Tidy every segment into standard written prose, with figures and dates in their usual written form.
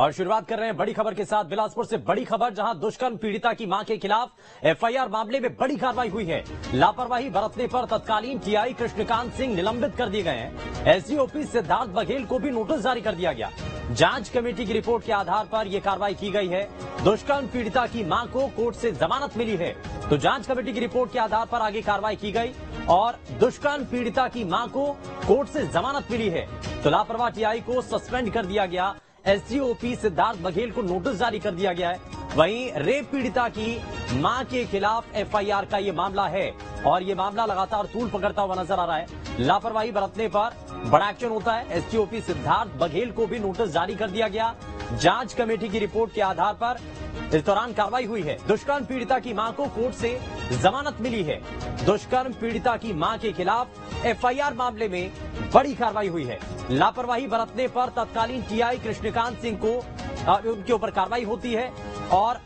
और शुरुआत कर रहे हैं बड़ी खबर के साथ। बिलासपुर से बड़ी खबर, जहां दुष्कर्म पीड़िता की मां के खिलाफ एफआईआर मामले में बड़ी कार्रवाई हुई है। लापरवाही बरतने पर तत्कालीन टीआई कृष्णकांत सिंह निलंबित कर दिए गए हैं। एसडीओपी सिद्धार्थ बघेल को भी नोटिस जारी कर दिया गया। जांच कमेटी की रिपोर्ट के आधार पर यह कार्रवाई की गई है। दुष्कर्म पीड़िता की मां को कोर्ट से जमानत मिली है, तो जांच कमेटी की रिपोर्ट के आधार पर आगे कार्रवाई की गई और दुष्कर्म पीड़िता की मां को कोर्ट से जमानत मिली है, तो लापरवाह टीआई को सस्पेंड कर दिया गया। एसडीओपी सिद्धार्थ बघेल को नोटिस जारी कर दिया गया है। वहीं रेप पीड़िता की मां के खिलाफ एफआईआर का ये मामला है और ये मामला लगातार तूल पकड़ता हुआ नजर आ रहा है। लापरवाही बरतने पर बड़ा एक्शन होता है। एसडीओपी सिद्धार्थ बघेल को भी नोटिस जारी कर दिया गया। जांच कमेटी की रिपोर्ट के आधार पर इस दौरान कार्रवाई हुई है। दुष्कर्म पीड़िता की मां को कोर्ट से जमानत मिली है। दुष्कर्म पीड़िता की मां के खिलाफ एफआईआर मामले में बड़ी कार्रवाई हुई है। लापरवाही बरतने पर तत्कालीन टीआई कृष्णकांत सिंह को उनके ऊपर कार्रवाई होती है और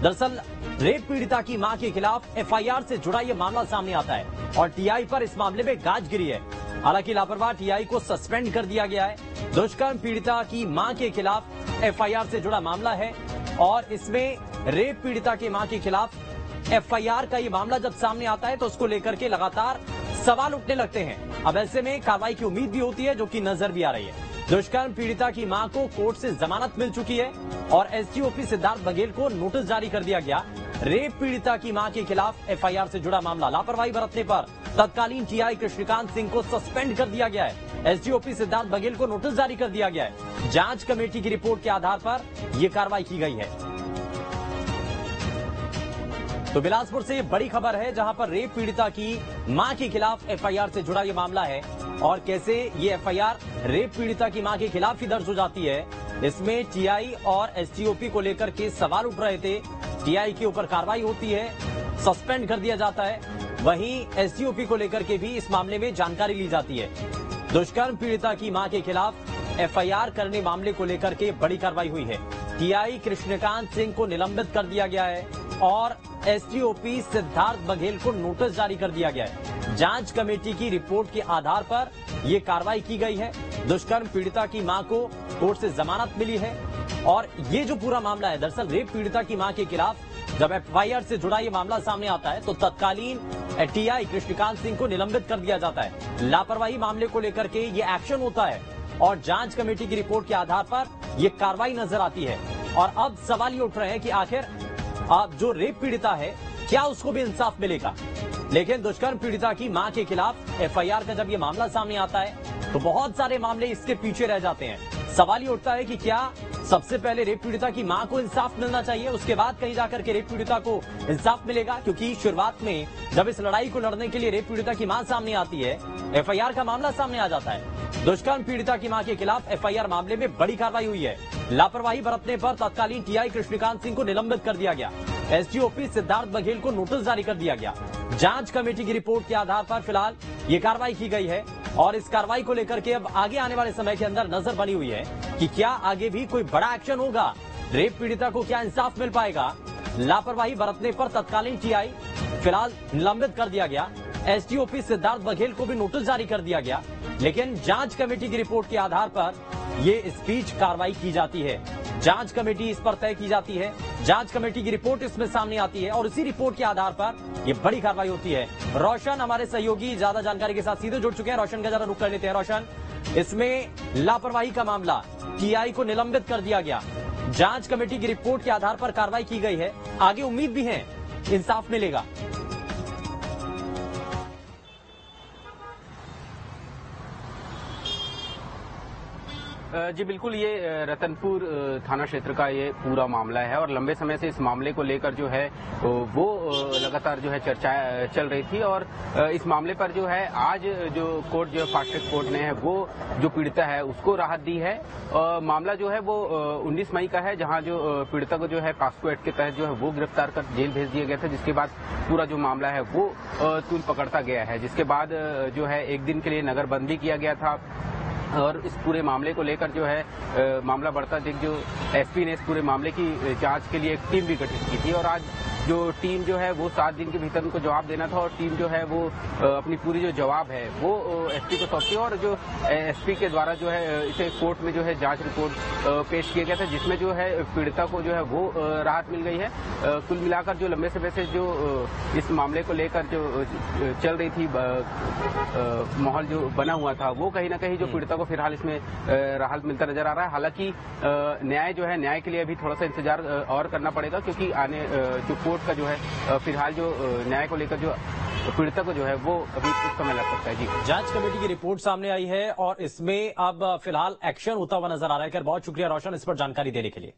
दरअसल रेप पीड़िता की मां के खिलाफ एफआईआर से जुड़ा यह मामला सामने आता है और टीआई पर इस मामले में गाज गिरी है। हालांकि लापरवाह टीआई को सस्पेंड कर दिया गया है। दुष्कर्म पीड़िता की मां के खिलाफ एफआईआर से जुड़ा मामला है और इसमें रेप पीड़िता की मां के खिलाफ एफआईआर का ये मामला जब सामने आता है तो उसको लेकर के लगातार सवाल उठने लगते हैं। अब ऐसे में कार्रवाई की उम्मीद भी होती है, जो कि नजर भी आ रही है। दुष्कर्म पीड़िता की मां को कोर्ट से जमानत मिल चुकी है और एसडीओपी सिद्धार्थ बघेल को नोटिस जारी कर दिया गया। रेप पीड़िता की मां के खिलाफ एफआईआर से जुड़ा मामला, लापरवाही बरतने पर तत्कालीन टीआई कृष्णकांत सिंह को सस्पेंड कर दिया गया है। एसडीओपी सिद्धार्थ बघेल को नोटिस जारी कर दिया गया है। जांच कमेटी की रिपोर्ट के आधार पर यह कार्रवाई की गई है। तो बिलासपुर से बड़ी खबर है, जहां पर रेप पीड़िता की मां के खिलाफ एफआईआर से जुड़ा यह मामला है और कैसे ये एफआईआर रेप पीड़िता की मां के खिलाफ ही दर्ज हो जाती है। इसमें टीआई और एसडीओपी को लेकर के सवाल उठ रहे थे। टीआई के ऊपर कार्रवाई होती है, सस्पेंड कर दिया जाता है। वहीं एसडीओपी को लेकर के भी इस मामले में जानकारी ली जाती है। दुष्कर्म पीड़िता की मां के खिलाफ एफआईआर करने मामले को लेकर के बड़ी कार्रवाई हुई है। टीआई कृष्णकांत सिंह को निलंबित कर दिया गया है और एसडीओपी सिद्धार्थ बघेल को नोटिस जारी कर दिया गया है। जांच कमेटी की रिपोर्ट के आधार पर यह कार्रवाई की गई है। दुष्कर्म पीड़िता की मां को कोर्ट से जमानत मिली है और ये जो पूरा मामला है, दरअसल रेप पीड़िता की मां के खिलाफ जब एफआईआर से जुड़ा ये मामला सामने आता है तो तत्कालीन टीआई कृष्णकांत सिंह को निलंबित कर दिया जाता है। लापरवाही मामले को लेकर के ये एक्शन होता है और जांच कमेटी की रिपोर्ट के आधार पर यह कार्रवाई नजर आती है। और अब सवाल ये उठ रहे हैं कि आखिर अब जो रेप पीड़िता है, क्या उसको भी इंसाफ मिलेगा? लेकिन दुष्कर्म पीड़िता की मां के खिलाफ एफआईआर का जब ये मामला सामने आता है तो बहुत सारे मामले इसके पीछे रह जाते हैं। सवाल ये उठता है कि क्या सबसे पहले रेप पीड़िता की मां को इंसाफ मिलना चाहिए, उसके बाद कहीं जाकर के रेप पीड़िता को इंसाफ मिलेगा? क्योंकि शुरुआत में जब इस लड़ाई को लड़ने के लिए रेप पीड़िता की मां सामने आती है, एफआईआर का मामला सामने आ जाता है। दुष्कर्म पीड़िता की मां के खिलाफ एफआईआर मामले में बड़ी कार्रवाई हुई है। लापरवाही बरतने पर तत्कालीन टीआई कृष्णकांत सिंह को निलंबित कर दिया गया। एसडीओपी सिद्धार्थ बघेल को नोटिस जारी कर दिया गया। जांच कमेटी की रिपोर्ट के आधार पर फिलहाल ये कार्रवाई की गई है और इस कार्रवाई को लेकर के अब आगे आने वाले समय के अंदर नजर बनी हुई है कि क्या आगे भी कोई बड़ा एक्शन होगा, रेप पीड़िता को क्या इंसाफ मिल पाएगा। लापरवाही बरतने पर तत्कालीन टीआई फिलहाल निलंबित कर दिया गया। एसडीओपी सिद्धार्थ बघेल को भी नोटिस जारी कर दिया गया, लेकिन जांच कमेटी की रिपोर्ट के आधार पर ये इस बीच कार्रवाई की जाती है। जांच कमेटी इस पर तय की जाती है। जांच कमेटी की रिपोर्ट इसमें सामने आती है और इसी रिपोर्ट के आधार पर ये बड़ी कार्रवाई होती है। रोशन हमारे सहयोगी ज्यादा जानकारी के साथ सीधे जुड़ चुके हैं। रोशन का जरा रुख कर लेते हैं। रोशन, इसमें लापरवाही का मामला, टीआई को निलंबित कर दिया गया, जांच कमेटी की रिपोर्ट के आधार पर कार्रवाई की गई है, आगे उम्मीद भी है इंसाफ मिलेगा। जी बिल्कुल, ये रतनपुर थाना क्षेत्र का ये पूरा मामला है और लंबे समय से इस मामले को लेकर जो है वो लगातार जो है चर्चा चल रही थी और इस मामले पर जो है आज जो कोर्ट जो फास्ट ट्रैक कोर्ट ने है वो जो पीड़िता है उसको राहत दी है। मामला जो है वो 19 मई का है, जहां जो पीड़िता को जो है पास्को एक्ट के तहत जो है वो गिरफ्तार कर जेल भेज दिया गया था, जिसके बाद पूरा जो मामला है वो तूल पकड़ता गया है। जिसके बाद जो है एक दिन के लिए नजरबंदी किया गया था और इस पूरे मामले को लेकर जो है मामला बढ़ता देख जो एसपी ने इस पूरे मामले की जांच के लिए एक टीम भी गठित की थी और आज जो टीम जो है वो 7 दिन के भीतर उनको जवाब देना था और टीम जो है वो अपनी पूरी जो जवाब है वो एसपी को सौंपती है और जो एसपी के द्वारा जो है इसे कोर्ट में जो है जांच रिपोर्ट पेश किया गया था, जिसमें जो है पीड़िता को जो है वो राहत मिल गई है। कुल मिलाकर जो लंबे समय से जो इस मामले को लेकर जो चल रही थी माहौल जो बना हुआ था, वो कहीं ना कहीं जो पीड़िता को फिलहाल इसमें राहत मिलता नजर आ रहा है। हालांकि न्याय जो है, न्याय के लिए अभी थोड़ा सा इंतजार और करना पड़ेगा, क्योंकि आने जो कोर्ट का जो है फिलहाल जो न्याय को लेकर जो पीड़िता को जो है वो अभी कुछ समय लग सकता है। जी, जांच कमेटी की रिपोर्ट सामने आई है और इसमें अब फिलहाल एक्शन होता हुआ नजर आ रहा है। बहुत शुक्रिया रोशन इस पर जानकारी देने के लिए।